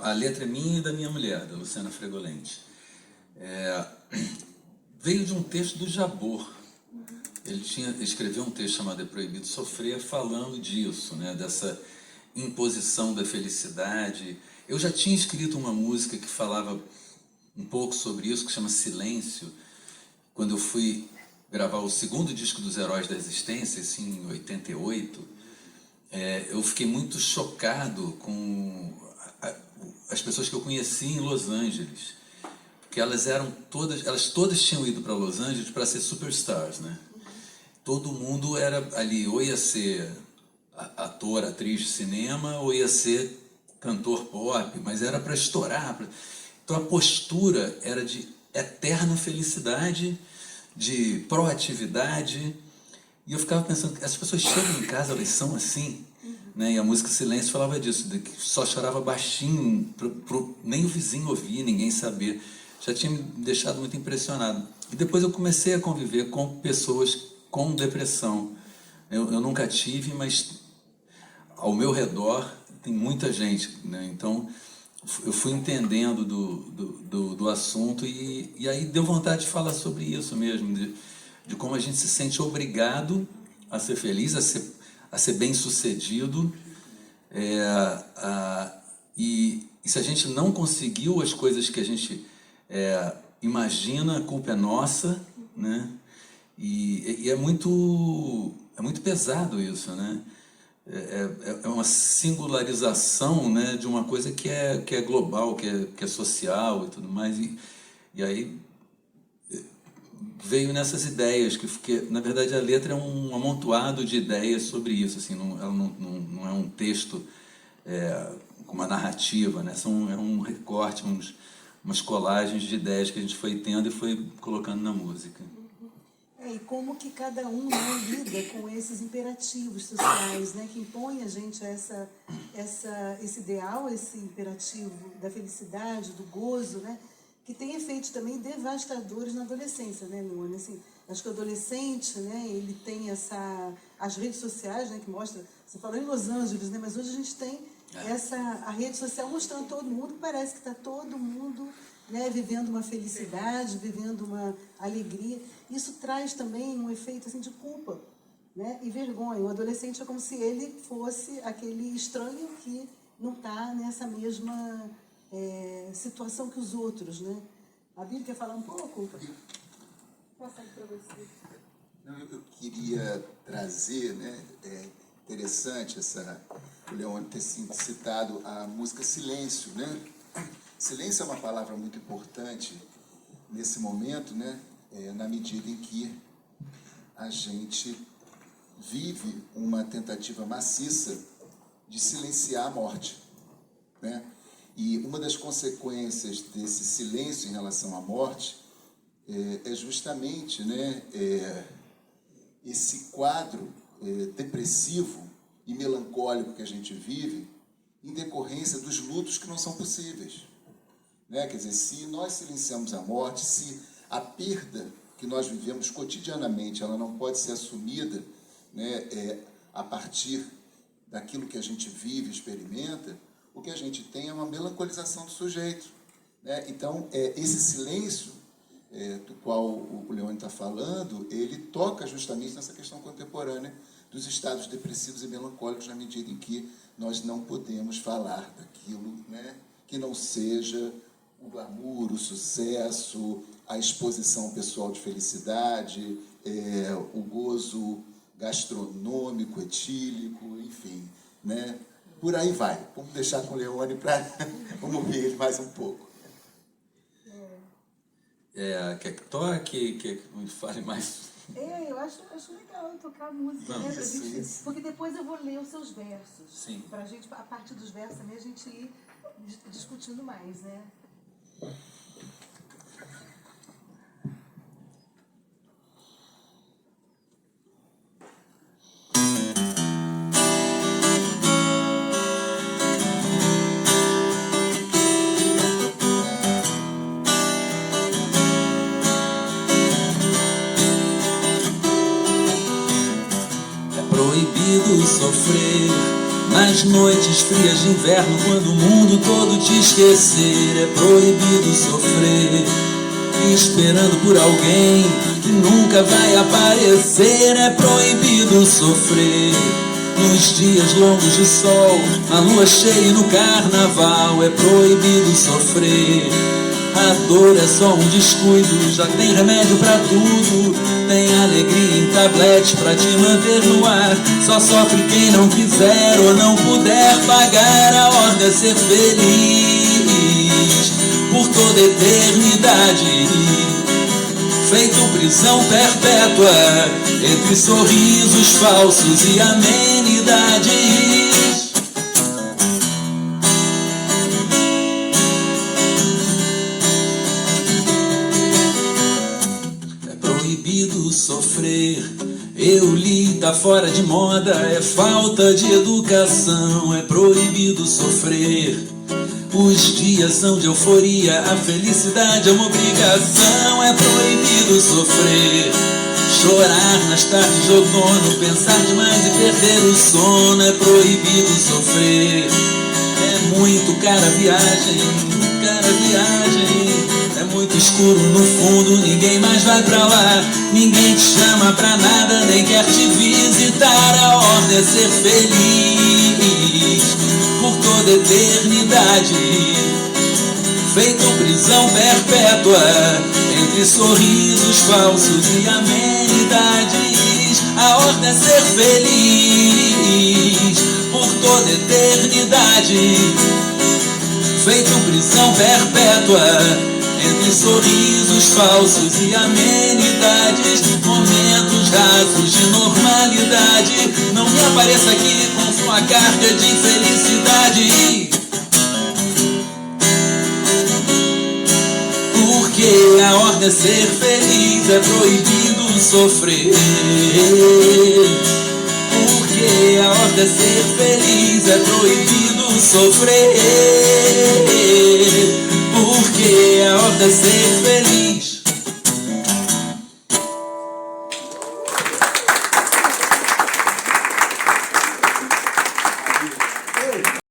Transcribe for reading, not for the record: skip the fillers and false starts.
A letra é minha e da minha mulher, da Luciana Fregolente. Veio de um texto do Jabor. Ele escreveu um texto chamado É Proibido Sofrer, falando disso, né, dessa imposição da felicidade. Eu já tinha escrito uma música que falava um pouco sobre isso, que chama Silêncio, quando eu fui gravar o segundo disco dos Heróis da Existência, assim, em 88. Eu fiquei muito chocado com as pessoas que eu conheci em Los Angeles, porque elas todas tinham ido para Los Angeles para ser superstars, né? Todo mundo era ali, ou ia ser ator, atriz de cinema, ou ia ser cantor pop, mas era para estourar. Então a postura era de eterna felicidade, de proatividade, e eu ficava pensando, essas pessoas chegam em casa, elas são assim, né? E a música Silêncio falava disso, de que só chorava baixinho, nem o vizinho ouvir, ninguém saber. Já tinha me deixado muito impressionado. E depois eu comecei a conviver com pessoas com depressão. Eu nunca tive, mas ao meu redor tem muita gente, né? Então eu fui entendendo do assunto e aí deu vontade de falar sobre isso mesmo, de como a gente se sente obrigado a ser feliz, a ser bem-sucedido, e se a gente não conseguiu as coisas que a gente imagina, a culpa é nossa, né? E é muito pesado isso, né? É uma singularização, né, de uma coisa que é global, que é social e tudo mais. E aí veio nessas ideias, que na verdade a letra é um amontoado de ideias sobre isso, assim, ela não é um texto com uma narrativa, né? É um recorte, umas colagens de ideias que a gente foi tendo e foi colocando na música. E como que cada um, né, lida com esses imperativos sociais, né, que impõem a gente esse ideal, esse imperativo da felicidade, do gozo, né, que tem efeitos também devastadores na adolescência, né, Luana? Assim, acho que o adolescente, né, ele tem as redes sociais, né, que mostra, você falou em Los Angeles, né, mas hoje a gente tem a rede social mostrando todo mundo, parece que está todo mundo, né, vivendo uma felicidade, vivendo uma alegria. Isso traz também um efeito assim, de culpa, né, e vergonha. O adolescente é como se ele fosse aquele estranho que não está nessa mesma situação que os outros, né? A Bíblia quer falar um pouco? Passa aí para você. Não, eu queria trazer, né, interessante o Leone ter citado a música Silêncio, né? Silêncio é uma palavra muito importante nesse momento, né? Na medida em que a gente vive uma tentativa maciça de silenciar a morte, né? E uma das consequências desse silêncio em relação à morte é justamente, né, esse quadro depressivo e melancólico que a gente vive em decorrência dos lutos que não são possíveis. Né? Quer dizer, se nós silenciamos a morte, se a perda que nós vivemos cotidianamente ela não pode ser assumida, né, a partir daquilo que a gente vive, experimenta, o que a gente tem é uma melancolização do sujeito. Né? Então, esse silêncio do qual o Leone está falando, ele toca justamente nessa questão contemporânea dos estados depressivos e melancólicos, na medida em que nós não podemos falar daquilo, né, que não seja o glamour, o sucesso, a exposição pessoal de felicidade, o gozo gastronômico, etílico, enfim, né? Por aí vai. Vamos deixar com o Leone para vamos ouvir ele mais um pouco. Quer que toque? Quer que me fale mais? Eu acho legal tocar música, né, pra gente, porque depois eu vou ler os seus versos. Sim. Pra gente, a partir dos versos também, a gente ir discutindo mais, né? Proibido sofrer Nas noites frias de inverno, quando o mundo todo te esquecer, é proibido sofrer, esperando por alguém que nunca vai aparecer. É proibido sofrer nos dias longos de sol, na lua cheia e no carnaval. É proibido sofrer, a dor é só um descuido, já tem remédio pra tudo. Tem alegria em tablete pra te manter no ar. Só sofre quem não quiser ou não puder pagar. A ordem é ser feliz por toda eternidade, feito prisão perpétua entre sorrisos falsos e amenidades. Proibido sofrer, eu li, tá fora de moda, é falta de educação. É proibido sofrer, os dias são de euforia, a felicidade é uma obrigação. É proibido sofrer, chorar nas tardes de outono, pensar demais e perder o sono. É proibido sofrer, é muito cara a viagem, cara a viagem. É muito escuro no fundo, ninguém mais vai pra lá. Ninguém te chama pra nada, nem quer te visitar. A ordem é ser feliz por toda eternidade, feito prisão perpétua entre sorrisos falsos e amenidades. A ordem é ser feliz por toda eternidade, feito prisão perpétua entre sorrisos falsos e amenidades. Momentos rasos de normalidade, não me apareça aqui com sua carga de felicidade, porque a ordem é ser feliz. É proibido sofrer, porque a ordem é ser feliz. É proibido sofrer, porque a ordem é ser feliz.